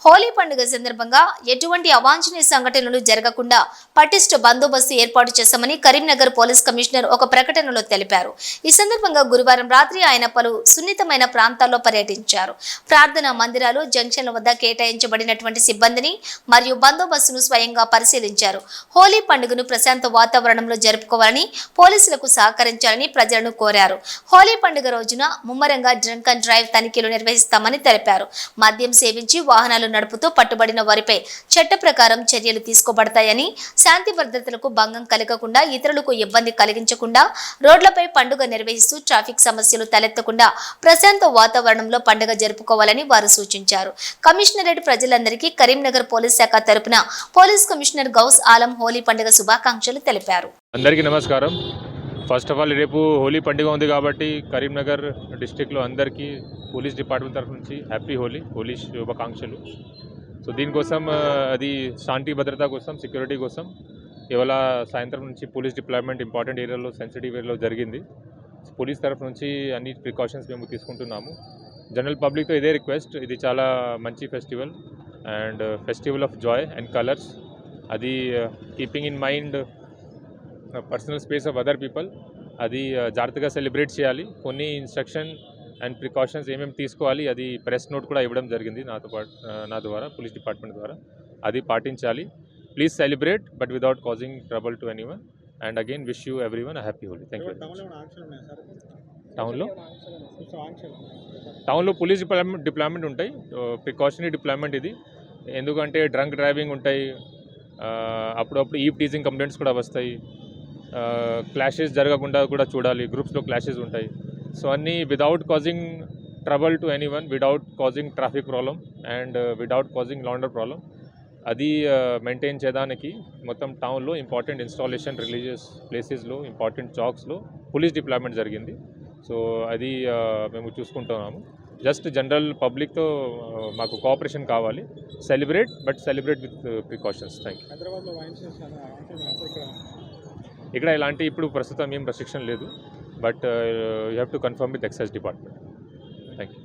హోలీ పండుగ సందర్భంగా ఎటువంటి అవాంఛనీయ సంఘటనలు జరగకుండా పటిష్ట బందోబస్తు ఏర్పాటు చేశామని కరీంనగర్ పోలీస్ కమిషనర్ ఒక ప్రకటనలో తెలిపారు. ఈ సందర్భంగా గురువారం రాత్రి ఆయన పలు సున్నితమైన ప్రాంతాల్లో పర్యటించారు. ప్రార్థనా మందిరాలు, జంక్షన్ల వద్ద కేటాయించబడినటువంటి సిబ్బందిని మరియు బందోబస్తును స్వయంగా పరిశీలించారు. హోలీ పండుగను ప్రశాంత వాతావరణంలో జరుపుకోవాలని, పోలీసులకు సహకరించాలని ప్రజలను కోరారు. హోలీ పండుగ రోజున ముమ్మరంగా డ్రంక్ అండ్ డ్రైవ్ తనిఖీలు నిర్వహిస్తామని తెలిపారు. మద్యం సేవించి వాహనాలు నడుపుతూ పట్టుబడిన వారిపై చట్ట ప్రకారం చర్యలు తీసుకోబడతాయని, శాంతి భద్రతలకు భంగం కలగకుండా, ఇతరులకు ఇబ్బంది కలిగించకుండా రోడ్లపై పండుగ నిర్వహిస్తూ ట్రాఫిక్ సమస్యలు తలెత్తకుండా ప్రశాంత వాతావరణంలో పండుగ జరుపుకోవాలని వారు సూచించారు. కమిషనరేట్ ప్రజలందరికీ కరీంనగర్ పోలీస్ శాఖ తరపున పోలీస్ కమిషనర్ గౌస్ ఆలం హోలీ పండుగ శుభాకాంక్షలు తెలిపారు. అందరికీ నమస్కారం. ఫస్ట్ ఆఫ్ ఆల్ రేపు హోలీ పండుగ ఉంది కాబట్టి కరీంనగర్ డిస్ట్రిక్ట్లో అందరికీ పోలీస్ డిపార్ట్మెంట్ తరఫు నుంచి హ్యాపీ హోలీ శుభాకాంక్షలు. సో దీనికోసం అది శాంతి భద్రత కోసం, సెక్యూరిటీ కోసం ఇవాళ సాయంత్రం నుంచి పోలీస్ డిప్లాయ్మెంట్ ఇంపార్టెంట్ ఏరియాలో, సెన్సిటివ్ ఏరియాలో జరిగింది. పోలీస్ తరఫు నుంచి అన్ని ప్రికాషన్స్ మేము తీసుకుంటున్నాము. జనరల్ పబ్లిక్తో ఇదే రిక్వెస్ట్, ఇది చాలా మంచి festival and festival of joy and colours. అది keeping in mind personal space of other people, అది జాగ్రత్తగా సెలబ్రేట్ చేయాలి. కొన్ని ఇన్స్ట్రక్షన్ అండ్ ప్రికాషన్స్ ఏమేమి తీసుకోవాలి అది ప్రెస్ నోట్ కూడా ఇవ్వడం జరిగింది నా ద్వారా, పోలీస్ డిపార్ట్మెంట్ ద్వారా. అది పాటించాలి. Please celebrate but without causing trouble to anyone. And again wish you everyone a happy Holi. Thank you. టౌన్లో పోలీస్ డిప్లాయ్మెంట్ ఉంటాయి, ప్రికాషనరీ డిప్లాయ్మెంట్ ఇది. ఎందుకంటే డ్రంక్ డ్రైవింగ్ ఉంటాయి, అప్పుడప్పుడు ఈవ్ టీజింగ్ కంప్లైంట్స్ కూడా వస్తాయి, క్లాషెస్ జరగకుండా కూడా చూడాలి, గ్రూప్స్లో క్లాషెస్ ఉంటాయి. సో అన్నీ without causing trouble to anyone, without causing traffic problem and without causing law and order problem, అది మెయింటైన్ చేయడానికి మొత్తం టౌన్లో ఇంపార్టెంట్ ఇన్స్టాలేషన్, రిలీజియస్ ప్లేసెస్లో, ఇంపార్టెంట్ చాక్స్లో పోలీస్ డిప్లాయ్మెంట్ జరిగింది. సో అది మేము చూసుకుంటున్నాము. జస్ట్ జనరల్ పబ్లిక్తో మాకు కోఆపరేషన్ కావాలి. Celebrate but celebrate with precautions. Thank you. ఇక్కడ ఇలాంటి ఇప్పుడు ప్రస్తుతం ఏం రెస్ట్రిక్షన్ లేదు, but you have to confirm with excise department. Thank you.